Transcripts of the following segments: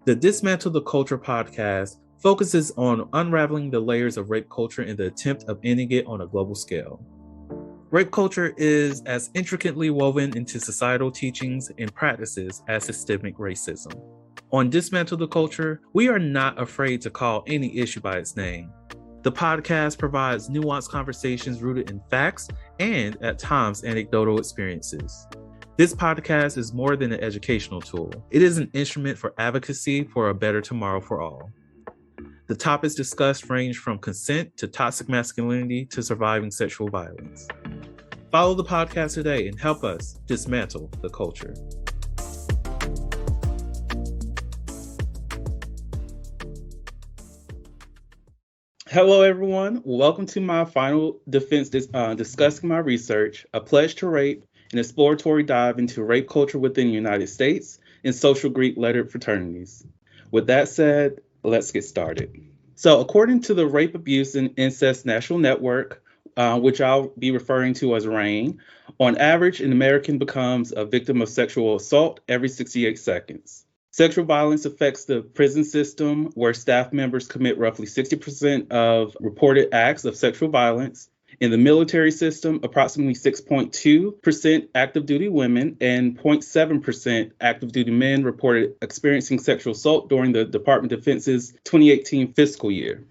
The Dismantle the Culture podcast focuses on unraveling the layers of rape culture in the attempt of ending it on a global scale. Rape culture is as intricately woven into societal teachings and practices as systemic racism. On Dismantle the Culture, we are not afraid to call any issue by its name. The podcast provides nuanced conversations rooted in facts and, at times, anecdotal experiences. This podcast is more than an educational tool. It is an instrument for advocacy for a better tomorrow for all. The topics discussed range from consent to toxic masculinity to surviving sexual violence. Follow the podcast today and help us dismantle the culture. Hello, everyone. Welcome to my final defense discussing my research, A Pledge to Rape, an exploratory dive into rape culture within the United States and social Greek-lettered fraternities. With that said, let's get started. So according to the Rape, Abuse, and Incest National Network, which I'll be referring to as RAIN, on average, an American becomes a victim of sexual assault every 68 seconds. Sexual violence affects the prison system, where staff members commit roughly 60% of reported acts of sexual violence. In the military system, approximately 6.2% active duty women and 0.7% active duty men reported experiencing sexual assault during the Department of Defense's 2018 fiscal year.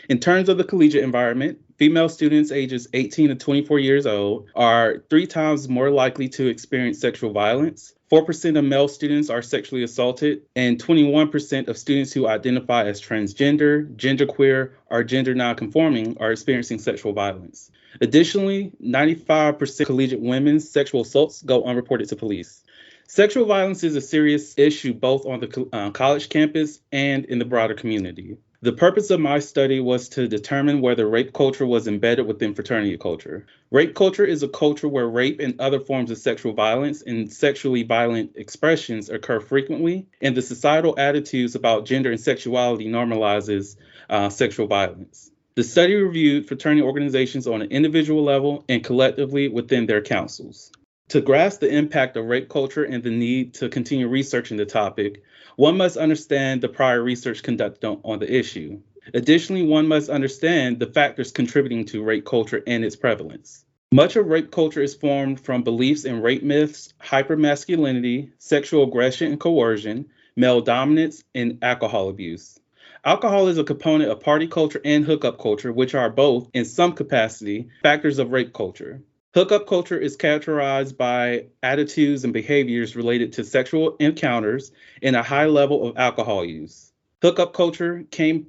In terms of the collegiate environment, female students ages 18 to 24 years old are 3 times more likely to experience sexual violence. 4% of male students are sexually assaulted, and 21% of students who identify as transgender, genderqueer, or gender nonconforming are experiencing sexual violence. Additionally, 95% of collegiate women's sexual assaults go unreported to police. Sexual violence is a serious issue both on the college campus and in the broader community. The purpose of my study was to determine whether rape culture was embedded within fraternity culture. Rape culture is a culture where rape and other forms of sexual violence and sexually violent expressions occur frequently, and the societal attitudes about gender and sexuality normalizes sexual violence. The study reviewed fraternity organizations on an individual level and collectively within their councils. To grasp the impact of rape culture and the need to continue researching the topic, one must understand the prior research conducted on the issue. Additionally, one must understand the factors contributing to rape culture and its prevalence. Much of rape culture is formed from beliefs in rape myths, hypermasculinity, sexual aggression and coercion, male dominance, and alcohol abuse. Alcohol is a component of party culture and hookup culture, which are both, in some capacity, factors of rape culture. Hookup culture is characterized by attitudes and behaviors related to sexual encounters and a high level of alcohol use. Hookup culture came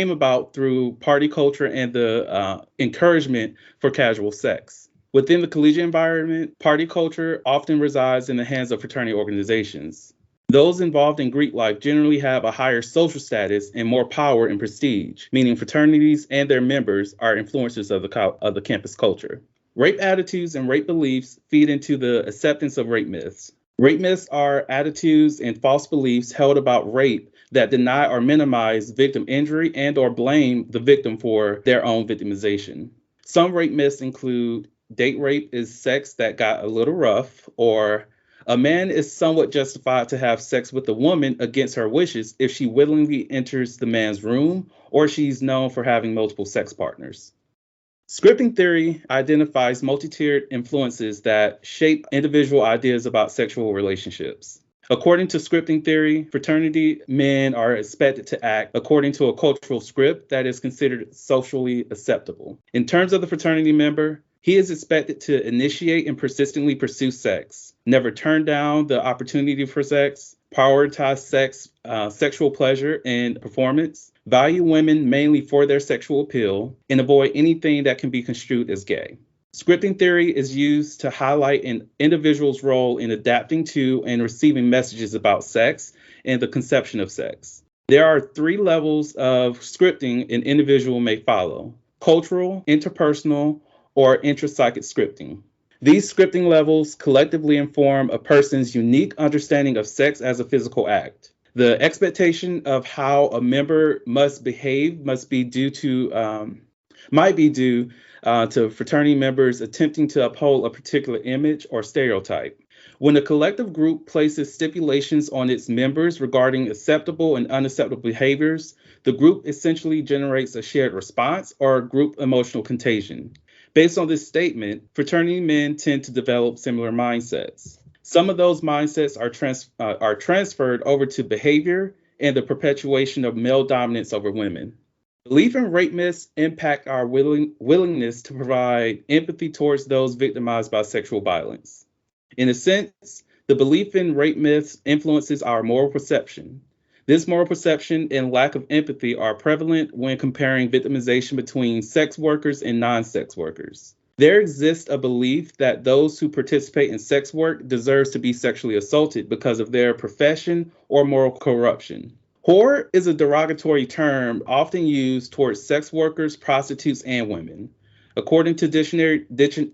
about through party culture and the encouragement for casual sex. Within the collegiate environment, party culture often resides in the hands of fraternity organizations. Those involved in Greek life generally have a higher social status and more power and prestige, meaning fraternities and their members are influencers of the campus culture. Rape attitudes and rape beliefs feed into the acceptance of rape myths. Rape myths are attitudes and false beliefs held about rape that deny or minimize victim injury and or blame the victim for their own victimization. Some rape myths include date rape is sex that got a little rough, or a man is somewhat justified to have sex with a woman against her wishes if she willingly enters the man's room, or she's known for having multiple sex partners. Scripting theory identifies multi-tiered influences that shape individual ideas about sexual relationships. According to scripting theory, fraternity men are expected to act according to a cultural script that is considered socially acceptable. In terms of the fraternity member, he is expected to initiate and persistently pursue sex, never turn down the opportunity for sex, prioritize sexual pleasure and performance, value women mainly for their sexual appeal, and avoid anything that can be construed as gay. Scripting theory is used to highlight an individual's role in adapting to and receiving messages about sex and the conception of sex. There are 3 levels of scripting an individual may follow: cultural, interpersonal, or intrapsychic scripting. These scripting levels collectively inform a person's unique understanding of sex as a physical act. The expectation of how a member must behave might be due to fraternity members attempting to uphold a particular image or stereotype. When a collective group places stipulations on its members regarding acceptable and unacceptable behaviors, the group essentially generates a shared response or a group emotional contagion. Based on this statement, fraternity men tend to develop similar mindsets. Some of those mindsets are transferred over to behavior and the perpetuation of male dominance over women. Belief in rape myths impact our willingness to provide empathy towards those victimized by sexual violence. In a sense, the belief in rape myths influences our moral perception. This moral perception and lack of empathy are prevalent when comparing victimization between sex workers and non-sex workers. There exists a belief that those who participate in sex work deserve to be sexually assaulted because of their profession or moral corruption. Whore is a derogatory term often used towards sex workers, prostitutes, and women. According to dictionary.com,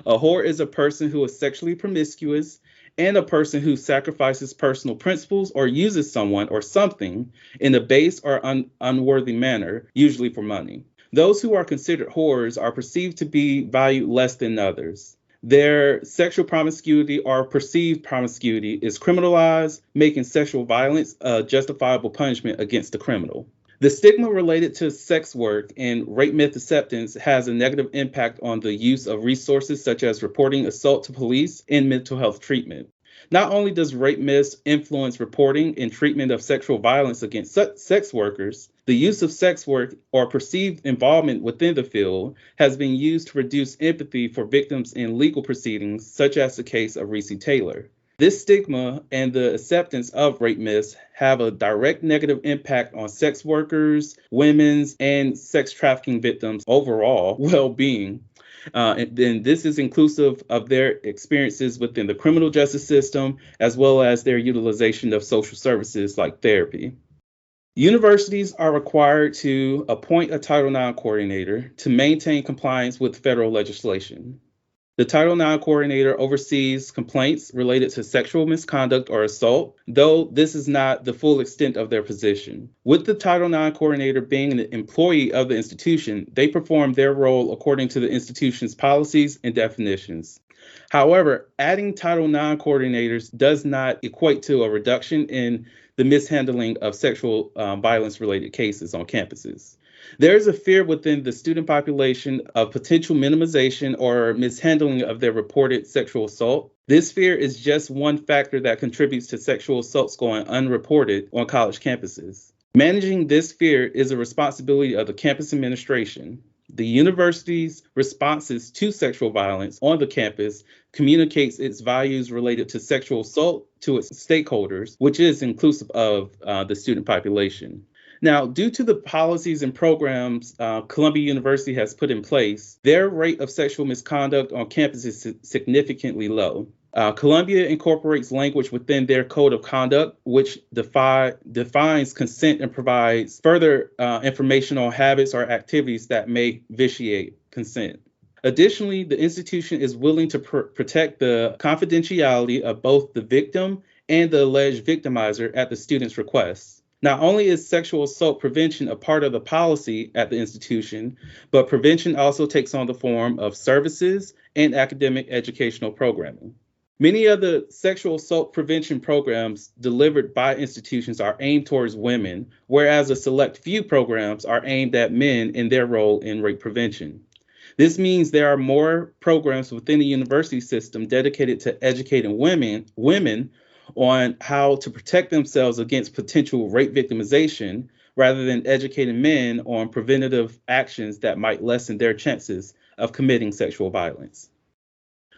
a whore is a person who is sexually promiscuous and a person who sacrifices personal principles or uses someone or something in a base or unworthy manner, usually for money. Those who are considered whores are perceived to be valued less than others. Their sexual promiscuity or perceived promiscuity is criminalized, making sexual violence a justifiable punishment against the criminal. The stigma related to sex work and rape myth acceptance has a negative impact on the use of resources such as reporting assault to police and mental health treatment. Not only does rape myths influence reporting and treatment of sexual violence against sex workers, the use of sex work or perceived involvement within the field has been used to reduce empathy for victims in legal proceedings, such as the case of Recy Taylor. This stigma and the acceptance of rape myths have a direct negative impact on sex workers, women's, and sex trafficking victims' overall well-being. And then this is inclusive of their experiences within the criminal justice system, as well as their utilization of social services like therapy. Universities are required to appoint a Title IX coordinator to maintain compliance with federal legislation. The Title IX coordinator oversees complaints related to sexual misconduct or assault, though this is not the full extent of their position. With the Title IX coordinator being an employee of the institution, they perform their role according to the institution's policies and definitions. However, adding Title IX coordinators does not equate to a reduction in the mishandling of sexual violence-related cases on campuses. There is a fear within the student population of potential minimization or mishandling of their reported sexual assault. This fear is just one factor that contributes to sexual assaults going unreported on college campuses. Managing this fear is a responsibility of the campus administration. The university's responses to sexual violence on the campus communicates its values related to sexual assault to its stakeholders, which is inclusive of the student population. Now, due to the policies and programs Columbia University has put in place, their rate of sexual misconduct on campus is significantly low. Columbia incorporates language within their code of conduct, which defines consent and provides further information on habits or activities that may vitiate consent. Additionally, the institution is willing to protect the confidentiality of both the victim and the alleged victimizer at the student's request. Not only is sexual assault prevention a part of the policy at the institution, but prevention also takes on the form of services and academic educational programming. Many of the sexual assault prevention programs delivered by institutions are aimed towards women, whereas a select few programs are aimed at men in their role in rape prevention. This means there are more programs within the university system dedicated to educating women on how to protect themselves against potential rape victimization, rather than educating men on preventative actions that might lessen their chances of committing sexual violence.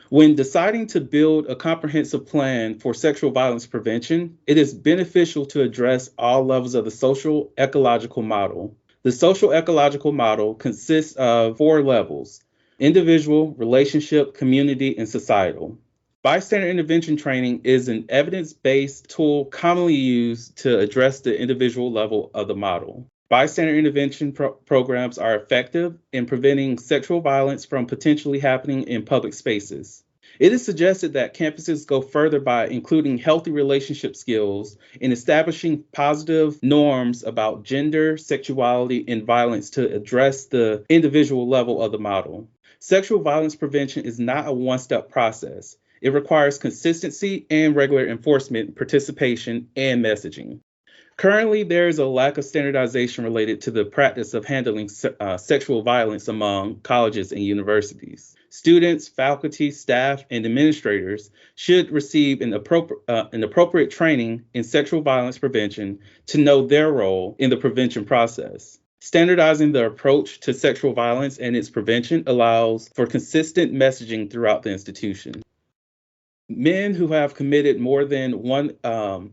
When deciding to build a comprehensive plan for sexual violence prevention, it is beneficial to address all levels of the social ecological model. The social ecological model consists of 4 levels: individual, relationship, community, and societal. Bystander intervention training is an evidence-based tool commonly used to address the individual level of the model. Bystander intervention programs are effective in preventing sexual violence from potentially happening in public spaces. It is suggested that campuses go further by including healthy relationship skills in establishing positive norms about gender, sexuality, and violence to address the individual level of the model. Sexual violence prevention is not a one-step process. It requires consistency and regular enforcement, participation, and messaging. Currently, there is a lack of standardization related to the practice of handling sexual violence among colleges and universities. Students, faculty, staff, and administrators should receive an appropriate training in sexual violence prevention to know their role in the prevention process. Standardizing the approach to sexual violence and its prevention allows for consistent messaging throughout the institution. Men who have committed more than one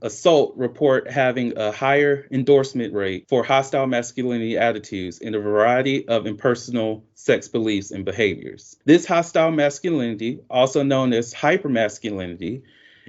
assault report having a higher endorsement rate for hostile masculinity attitudes in a variety of impersonal sex beliefs and behaviors. This hostile masculinity, also known as hypermasculinity,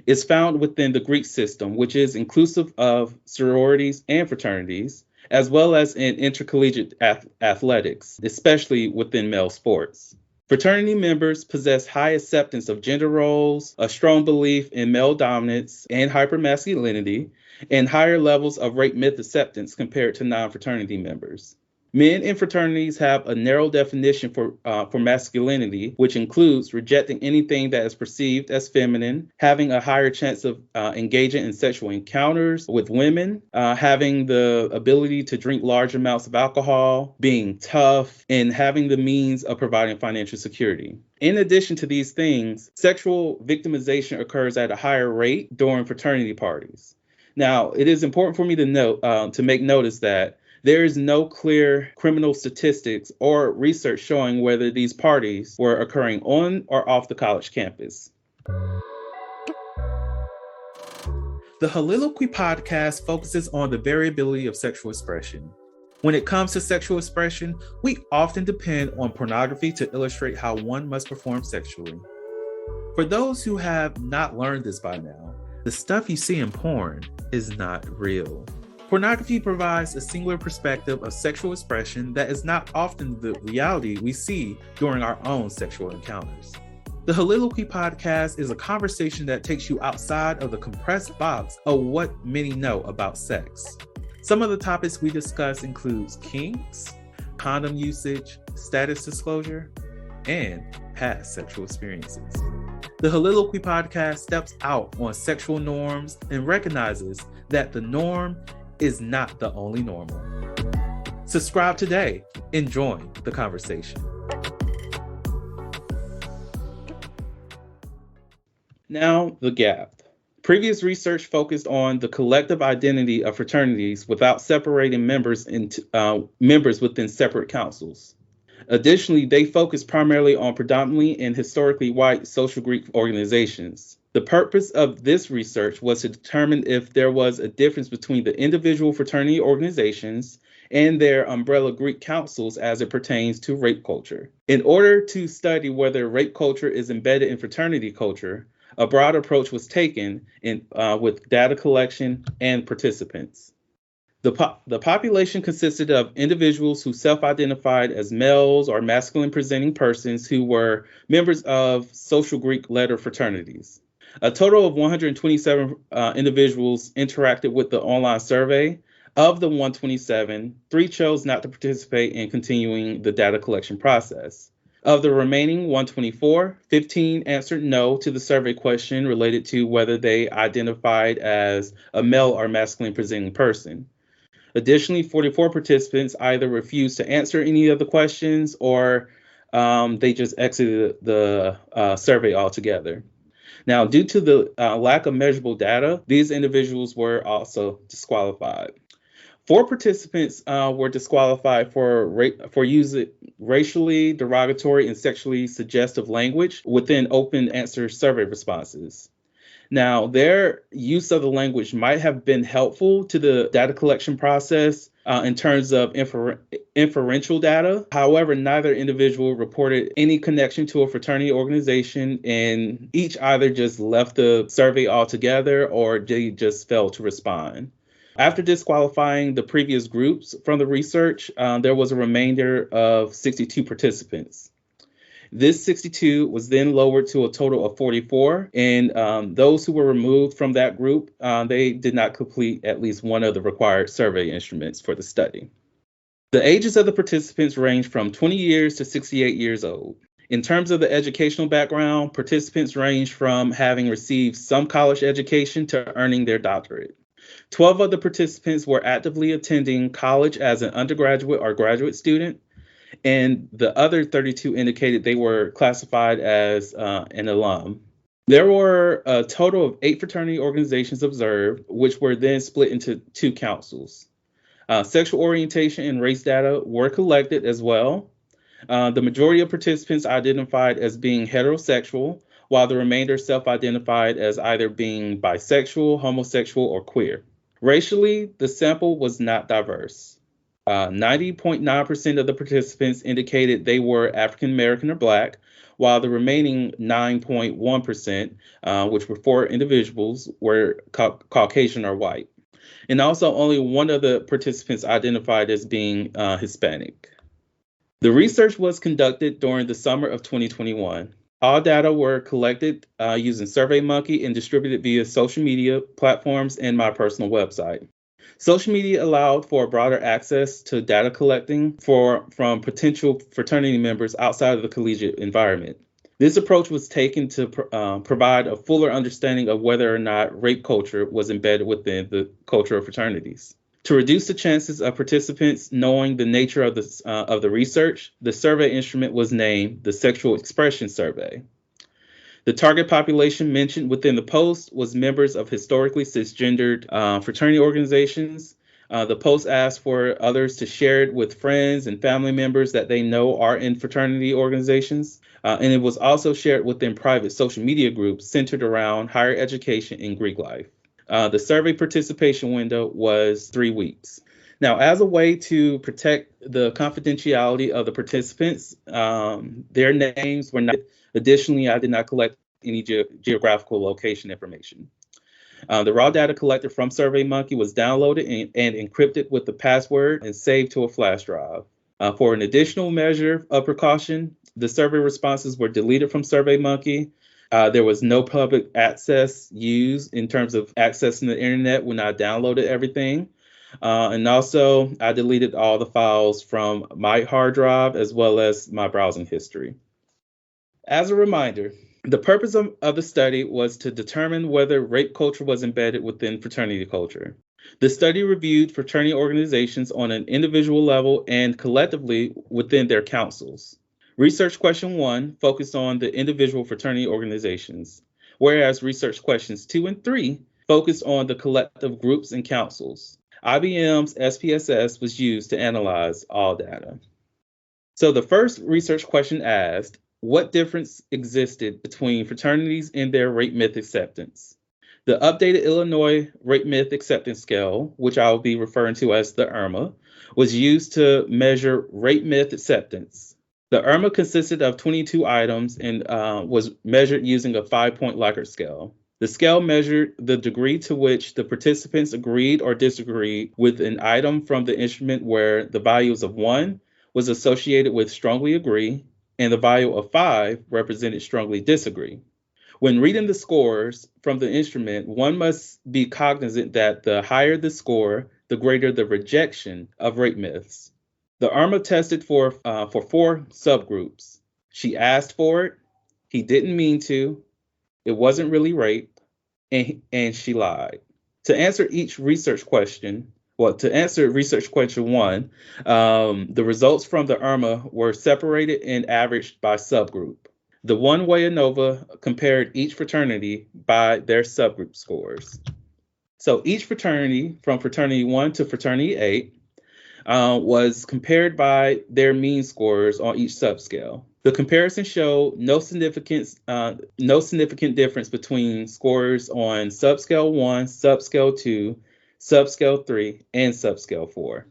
is found within the Greek system, which is inclusive of sororities and fraternities, as well as in intercollegiate athletics, especially within male sports. Fraternity members possess high acceptance of gender roles, a strong belief in male dominance and hypermasculinity, and higher levels of rape myth acceptance compared to non-fraternity members. Men in fraternities have a narrow definition for masculinity, which includes rejecting anything that is perceived as feminine, having a higher chance of engaging in sexual encounters with women, having the ability to drink large amounts of alcohol, being tough, and having the means of providing financial security. In addition to these things, sexual victimization occurs at a higher rate during fraternity parties. Now, it is important for me to note, to make notice that there is no clear criminal statistics or research showing whether these parties were occurring on or off the college campus. The Soliloquy podcast focuses on the variability of sexual expression. When it comes to sexual expression, we often depend on pornography to illustrate how one must perform sexually. For those who have not learned this by now, the stuff you see in porn is not real. Pornography provides a singular perspective of sexual expression that is not often the reality we see during our own sexual encounters. The Soliloquy podcast is a conversation that takes you outside of the compressed box of what many know about sex. Some of the topics we discuss includes kinks, condom usage, status disclosure, and past sexual experiences. The Soliloquy podcast steps out on sexual norms and recognizes that the norm is not the only normal. Subscribe today and join the conversation. Now, the gap. Previous research focused on the collective identity of fraternities without separating members into members within separate councils. Additionally, they focused primarily on predominantly and historically white social Greek organizations. The purpose of this research was to determine if there was a difference between the individual fraternity organizations and their umbrella Greek councils as it pertains to rape culture. In order to study whether rape culture is embedded in fraternity culture, a broad approach was taken with data collection and participants. The population consisted of individuals who self-identified as males or masculine-presenting persons who were members of social Greek letter fraternities. A total of 127 individuals interacted with the online survey. Of the 127, 3 chose not to participate in continuing the data collection process. Of the remaining 124, 15 answered no to the survey question related to whether they identified as a male or masculine presenting person. Additionally, 44 participants either refused to answer any of the questions or they just exited the survey altogether. Now, due to the lack of measurable data, these individuals were also disqualified. 4 participants were disqualified for using racially derogatory and sexually suggestive language within open answer survey responses. Now, their use of the language might have been helpful to the data collection process in terms of inferential data. However, neither individual reported any connection to a fraternity organization, and each either just left the survey altogether or they just failed to respond. After disqualifying the previous groups from the research, there was a remainder of 62 participants. This 62 was then lowered to a total of 44, and those who were removed from that group, they did not complete at least one of the required survey instruments for the study. The ages of the participants ranged from 20 years to 68 years old. In terms of the educational background, participants range from having received some college education to earning their doctorate. 12 of the participants were actively attending college as an undergraduate or graduate student, and the other 32 indicated they were classified as an alum. There were a total of 8 fraternity organizations observed, which were then split into 2 councils. Sexual orientation and race data were collected as well. The majority of participants identified as being heterosexual, while the remainder self-identified as either being bisexual, homosexual, or queer. Racially, the sample was not diverse. 90.9% of the participants indicated they were African American or Black, while the remaining 9.1%, which were 4 individuals, were Caucasian or white. And also only one of the participants identified as being Hispanic. The research was conducted during the summer of 2021. All data were collected using SurveyMonkey and distributed via social media platforms and my personal website. Social media allowed for broader access to data collecting from potential fraternity members outside of the collegiate environment. This approach was taken to provide a fuller understanding of whether or not rape culture was embedded within the culture of fraternities. To reduce the chances of participants knowing the nature of the research, the survey instrument was named the Sexual Expression Survey. The target population mentioned within the post was members of historically cisgendered fraternity organizations. The post asked for others to share it with friends and family members that they know are in fraternity organizations. And it was also shared within private social media groups centered around higher education and Greek life. The survey participation window was 3 weeks. Now, as a way to protect the confidentiality of the participants, their names were not. Additionally, I did not collect any geographical location information. The raw data collected from SurveyMonkey was downloaded and encrypted with the password and saved to a flash drive. For an additional measure of precaution, the survey responses were deleted from SurveyMonkey. There was no public access used in terms of accessing the internet when I downloaded everything. And also, I deleted all the files from my hard drive as well as my browsing history. As a reminder, the purpose of the study was to determine whether rape culture was embedded within fraternity culture. The study reviewed fraternity organizations on an individual level and collectively within their councils. Research question 1 focused on the individual fraternity organizations, whereas research questions 2 and 3 focused on the collective groups and councils. IBM's SPSS was used to analyze all data. So the first research question asked, what difference existed between fraternities and their rape myth acceptance? The updated Illinois Rape Myth Acceptance Scale, which I will be referring to as the IRMA, was used to measure rape myth acceptance. The IRMA consisted of 22 items and was measured using a 5-point Likert scale. The scale measured the degree to which the participants agreed or disagreed with an item from the instrument, where the values of 1 was associated with strongly agree, and the value of 5 represented strongly disagree. When reading the scores from the instrument, one must be cognizant that the higher the score, the greater the rejection of rape myths. The IRMA tested for 4 subgroups. She asked for it, he didn't mean to, it wasn't really rape, and she lied. To answer research question 1, the results from the IRMA were separated and averaged by subgroup. The one-way ANOVA compared each fraternity by their subgroup scores. So each fraternity, from fraternity 1 to fraternity 8, was compared by their mean scores on each subscale. The comparison showed no significant difference between scores on subscale 1, subscale 2, subscale 3, and subscale 4.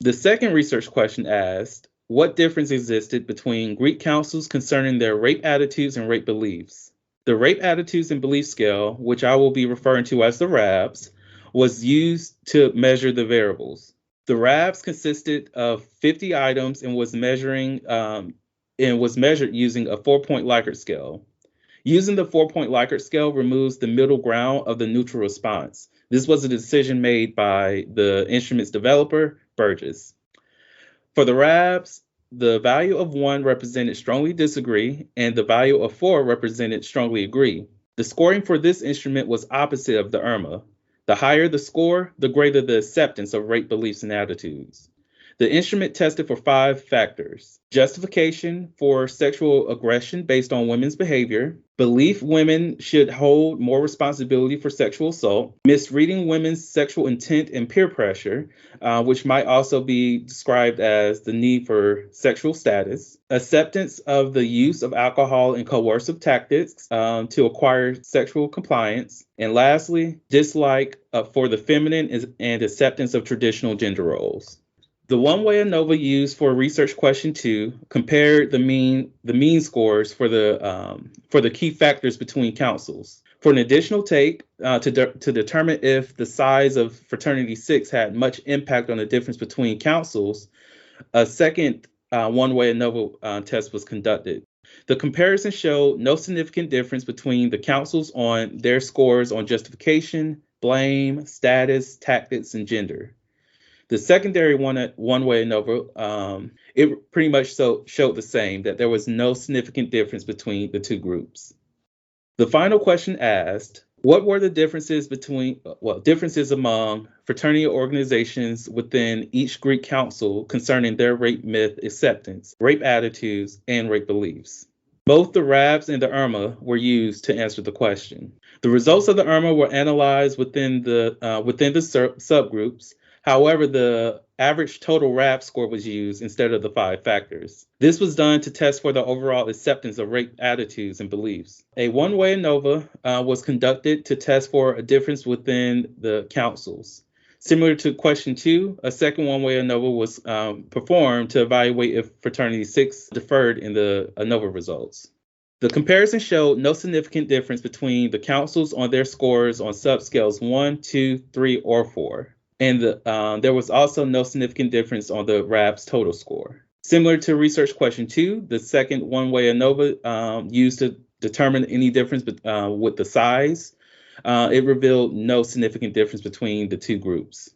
The second research question asked, what difference existed between Greek councils concerning their rape attitudes and rape beliefs? The Rape Attitudes and Belief Scale, which I will be referring to as the RABS, was used to measure the variables. The RABS consisted of 50 items and was measured using a 4-point Likert scale. Using the 4-point Likert scale removes the middle ground of the neutral response. This was a decision made by the instrument's developer, Burgess. For the RABS, the value of 1 represented strongly disagree, and the value of 4 represented strongly agree. The scoring for this instrument was opposite of the IRMA. The higher the score, the greater the acceptance of rape beliefs and attitudes. The instrument tested for 5 factors: justification for sexual aggression based on women's behavior, belief women should hold more responsibility for sexual assault, misreading women's sexual intent and peer pressure, which might also be described as the need for sexual status, acceptance of the use of alcohol and coercive tactics to acquire sexual compliance, and lastly, dislike for the feminine and acceptance of traditional gender roles. The one-way ANOVA used for research question 2 compared the mean scores for the key factors between councils. For an additional take to determine if the size of Fraternity 6 had much impact on the difference between councils, a second one-way ANOVA test was conducted. The comparison showed no significant difference between the councils on their scores on justification, blame, status, tactics, and gender. The secondary one-way ANOVA, it pretty much showed the same, that there was no significant difference between the two groups. The final question asked, what were the differences among fraternity organizations within each Greek council concerning their rape myth acceptance, rape attitudes, and rape beliefs? Both the RABs and the IRMA were used to answer the question. The results of the IRMA were analyzed within the subgroups. However, the average total RAB score was used instead of the 5 factors. This was done to test for the overall acceptance of rape attitudes and beliefs. A one-way ANOVA was conducted to test for a difference within the councils. Similar to question 2, a second one-way ANOVA was performed to evaluate if Fraternity 6 differed in the ANOVA results. The comparison showed no significant difference between the councils on their scores on subscales 1, 2, 3, or 4. And there was also no significant difference on the RAB's total score. Similar to research question 2, the second one-way ANOVA used to determine any difference with the size, it revealed no significant difference between the two groups.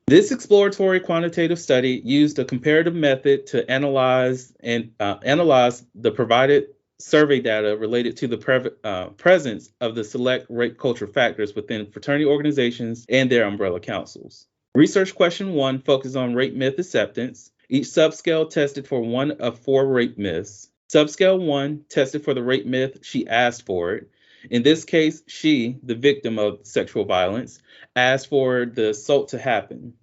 This exploratory quantitative study used a comparative method to analyze the provided survey data related to the presence of the select rape culture factors within fraternity organizations and their umbrella councils. Research question 1 focused on rape myth acceptance. Each subscale tested for 1 of 4 rape myths. Subscale 1 tested for the rape myth, she asked for it. In this case, she, the victim of sexual violence, asked for the assault to happen.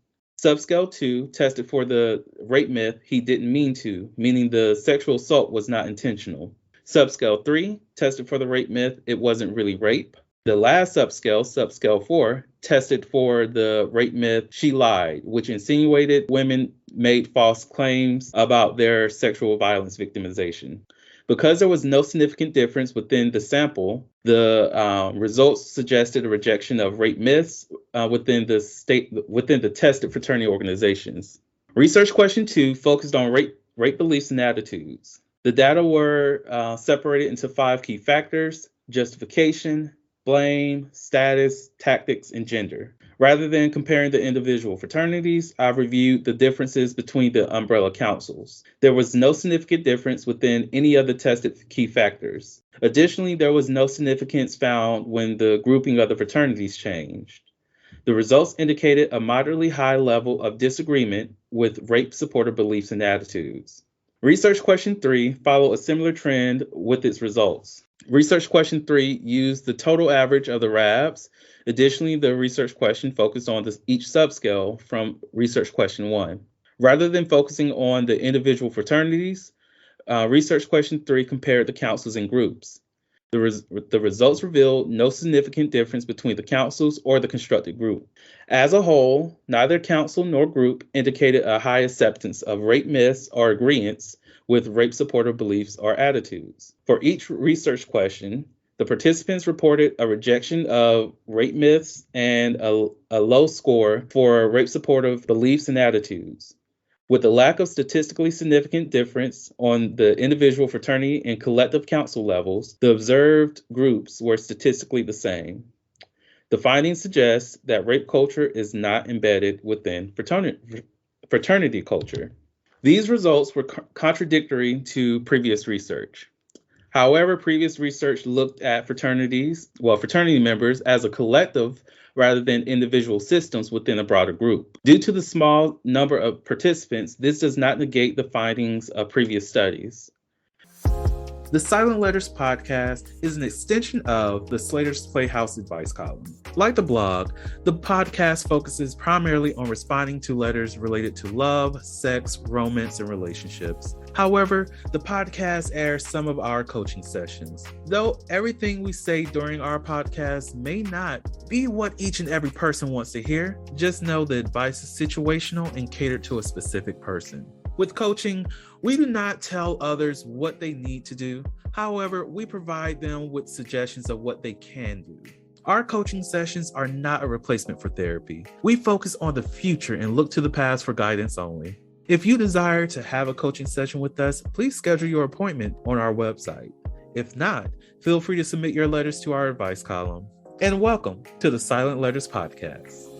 Subscale 2 tested for the rape myth, he didn't mean to, meaning the sexual assault was not intentional. Subscale 3 tested for the rape myth, it wasn't really rape. The last subscale 4, tested for the rape myth, she lied, which insinuated women made false claims about their sexual violence victimization. Because there was no significant difference within the sample, the results suggested a rejection of rape myths within the tested fraternity organizations. Research question 2 focused on rape beliefs and attitudes. The data were separated into 5 key factors: justification, blame, status, tactics, and gender. Rather than comparing the individual fraternities, I've reviewed the differences between the umbrella councils. There was no significant difference within any of the tested key factors. Additionally, there was no significance found when the grouping of the fraternities changed. The results indicated a moderately high level of disagreement with rape-supportive beliefs and attitudes. Research question 3 followed a similar trend with its results. Research question 3 used the total average of the RABs. Additionally, the research question focused on each subscale from research question 1. Rather than focusing on the individual fraternities, research question 3 compared the councils and groups. The results revealed no significant difference between the councils or the constructed group. As a whole, neither council nor group indicated a high acceptance of rape myths or agreeance with rape-supportive beliefs or attitudes. For each research question, the participants reported a rejection of rape myths and a low score for rape-supportive beliefs and attitudes. With a lack of statistically significant difference on the individual fraternity and collective council levels, the observed groups were statistically the same. The findings suggest that rape culture is not embedded within fraternity culture. These results were contradictory to previous research. However, previous research looked at fraternity members as a collective rather than individual systems within a broader group. Due to the small number of participants, this does not negate the findings of previous studies. The Silent Letters podcast is an extension of the Slater's Playhouse advice column. Like the blog, the podcast focuses primarily on responding to letters related to love, sex, romance, and relationships. However, the podcast airs some of our coaching sessions. Though everything we say during our podcast may not be what each and every person wants to hear, just know the advice is situational and catered to a specific person. With coaching, we do not tell others what they need to do. However, we provide them with suggestions of what they can do. Our coaching sessions are not a replacement for therapy. We focus on the future and look to the past for guidance only. If you desire to have a coaching session with us, please schedule your appointment on our website. If not, feel free to submit your letters to our advice column. And welcome to the Silent Letters podcast.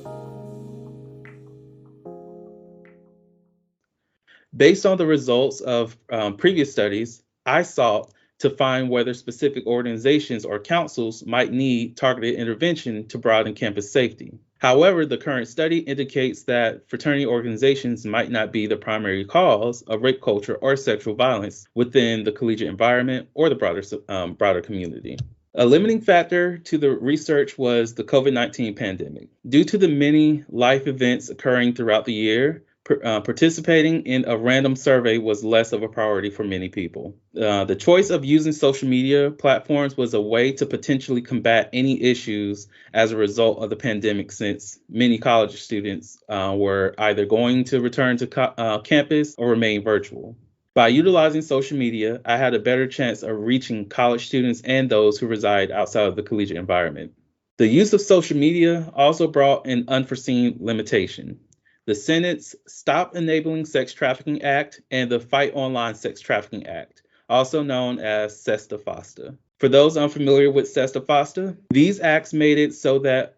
Based on the results of previous studies, I sought to find whether specific organizations or councils might need targeted intervention to broaden campus safety. However, the current study indicates that fraternity organizations might not be the primary cause of rape culture or sexual violence within the collegiate environment or the broader community. A limiting factor to the research was the COVID-19 pandemic. Due to the many life events occurring throughout the year, participating in a random survey was less of a priority for many people. The choice of using social media platforms was a way to potentially combat any issues as a result of the pandemic, since many college students were either going to return to campus or remain virtual. By utilizing social media, I had a better chance of reaching college students and those who reside outside of the collegiate environment. The use of social media also brought an unforeseen limitation. The Senate's Stop Enabling Sex Trafficking Act and the Fight Online Sex Trafficking Act, also known as SESTA-FOSTA. For those unfamiliar with SESTA-FOSTA, these acts made it so that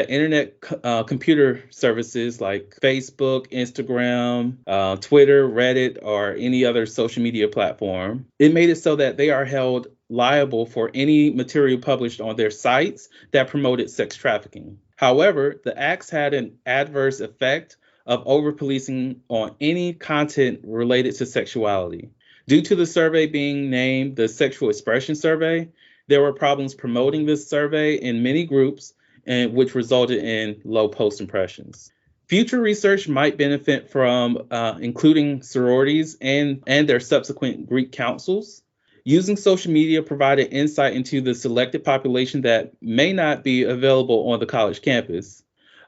internet computer services like Facebook, Instagram, Twitter, Reddit, or any other social media platform, it made it so that they are held liable for any material published on their sites that promoted sex trafficking. However, the acts had an adverse effect of over-policing on any content related to sexuality. Due to the survey being named the Sexual Expression Survey, there were problems promoting this survey in many groups, which resulted in low post impressions. Future research might benefit from including sororities and their subsequent Greek councils. Using social media provided insight into the selected population that may not be available on the college campus.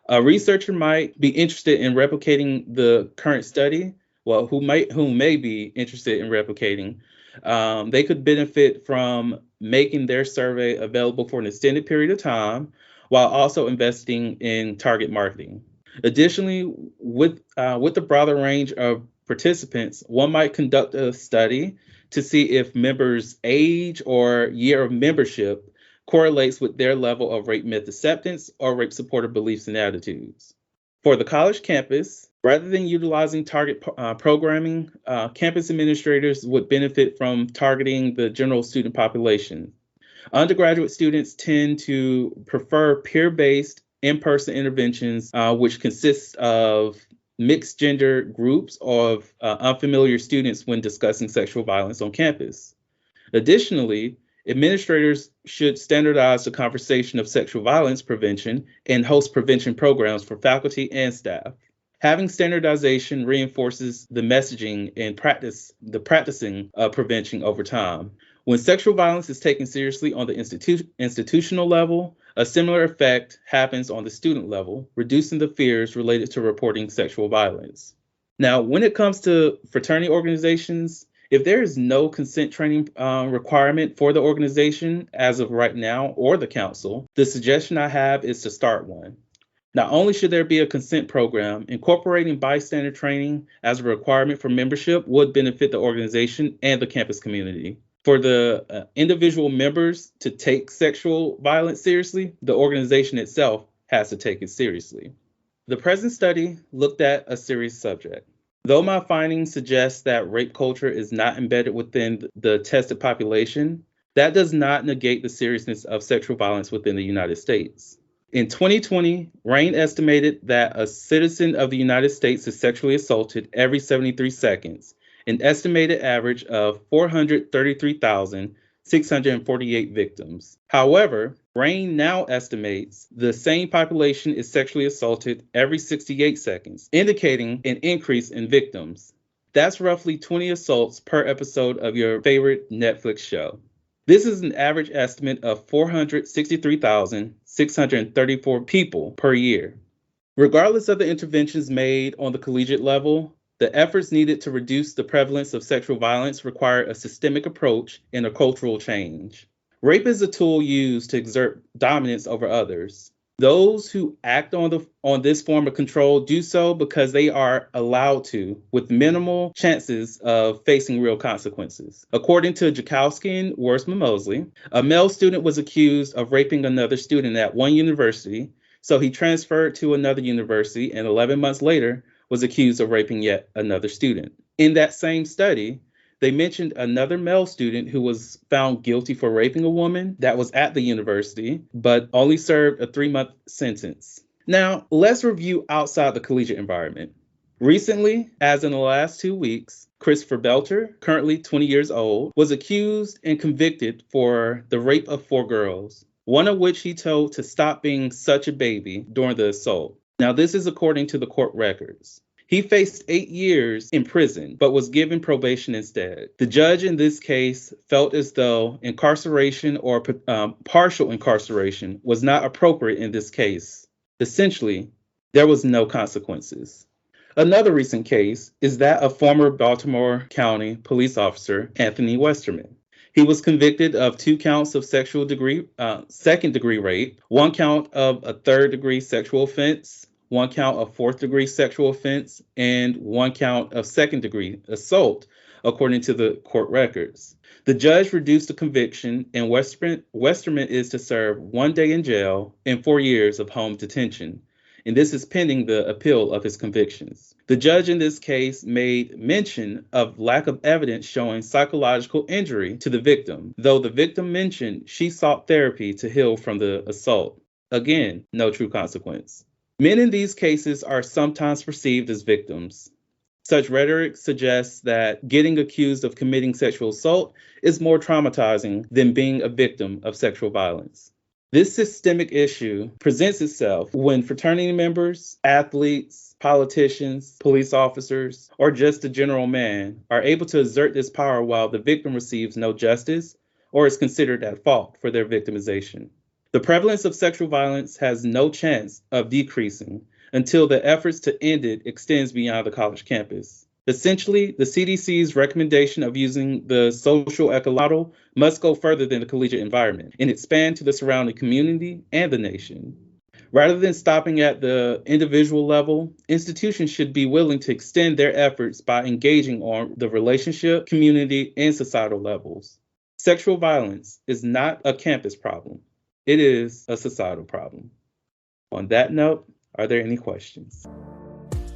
A researcher might be interested in replicating the current study, who may be interested in replicating. They could benefit from making their survey available for an extended period of time while also investing in target marketing. Additionally, with the broader range of participants, one might conduct a study to see if members' age or year of membership correlates with their level of rape myth acceptance or rape supporter beliefs and attitudes. For the college campus, rather than utilizing target programming, campus administrators would benefit from targeting the general student population. Undergraduate students tend to prefer peer-based in-person interventions, which consists of mixed gender groups of unfamiliar students when discussing sexual violence on campus. Additionally, administrators should standardize the conversation of sexual violence prevention and host prevention programs for faculty and staff. Having standardization reinforces the messaging and practicing of prevention over time. When sexual violence is taken seriously on the institutional level, a similar effect happens on the student level, reducing the fears related to reporting sexual violence. Now, when it comes to fraternity organizations, if there is no consent training requirement for the organization as of right now or the council, the suggestion I have is to start one. Not only should there be a consent program, incorporating bystander training as a requirement for membership would benefit the organization and the campus community. For the individual members to take sexual violence seriously, the organization itself has to take it seriously. The present study looked at a serious subject. Though my findings suggest that rape culture is not embedded within the tested population, that does not negate the seriousness of sexual violence within the United States. In 2020, RAINN estimated that a citizen of the United States is sexually assaulted every 73 seconds, an estimated average of 433,648 victims. However, RAINN now estimates the same population is sexually assaulted every 68 seconds, indicating an increase in victims. That's roughly 20 assaults per episode of your favorite Netflix show. This is an average estimate of 463,634 people per year. Regardless of the interventions made on the collegiate level, the efforts needed to reduce the prevalence of sexual violence require a systemic approach and a cultural change. Rape is a tool used to exert dominance over others. Those who act on this form of control do so because they are allowed to, with minimal chances of facing real consequences. According to Jakowski and Wordsman-Mosley, a male student was accused of raping another student at one university, so he transferred to another university and 11 months later was accused of raping yet another student. In that same study, they mentioned another male student who was found guilty for raping a woman that was at the university, but only served a 3-month sentence. Now, let's review outside the collegiate environment. Recently, as in the last 2 weeks, Christopher Belcher, currently 20 years old, was accused and convicted for the rape of 4 girls, one of which he told to stop being such a baby during the assault. Now, this is according to the court records. He faced 8 years in prison, but was given probation instead. The judge in this case felt as though incarceration or partial incarceration was not appropriate in this case. Essentially, there was no consequences. Another recent case is that of former Baltimore County police officer Anthony Westerman. He was convicted of 2 counts of second-degree rape, 1 count of a third-degree sexual offense, 1 count of fourth-degree sexual offense, and 1 count of second-degree assault, according to the court records. The judge reduced the conviction, and Westerman is to serve 1 day in jail and 4 years of home detention, and this is pending the appeal of his convictions. The judge in this case made mention of lack of evidence showing psychological injury to the victim, though the victim mentioned she sought therapy to heal from the assault. Again, no true consequence. Men in these cases are sometimes perceived as victims. Such rhetoric suggests that getting accused of committing sexual assault is more traumatizing than being a victim of sexual violence. This systemic issue presents itself when fraternity members, athletes, politicians, police officers, or just the general man are able to exert this power while the victim receives no justice or is considered at fault for their victimization. The prevalence of sexual violence has no chance of decreasing until the efforts to end it extends beyond the college campus. Essentially, the CDC's recommendation of using the social ecological model must go further than the collegiate environment and expand to the surrounding community and the nation. Rather than stopping at the individual level, institutions should be willing to extend their efforts by engaging on the relationship, community, and societal levels. Sexual violence is not a campus problem. It is a societal problem. On that note, are there any questions?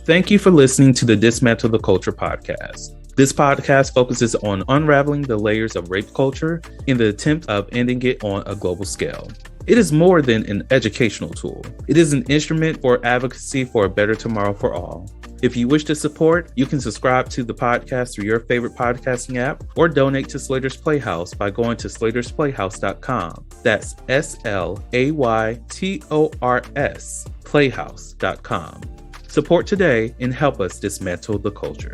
Thank you for listening to the Dismantle the Culture podcast. This podcast focuses on unraveling the layers of rape culture in the attempt of ending it on a global scale. It is more than an educational tool. It is an instrument for advocacy for a better tomorrow for all. If you wish to support, you can subscribe to the podcast through your favorite podcasting app or donate to Slater's Playhouse by going to slatersplayhouse.com. That's SLAYTORS, playhouse.com. Support today and help us dismantle the culture.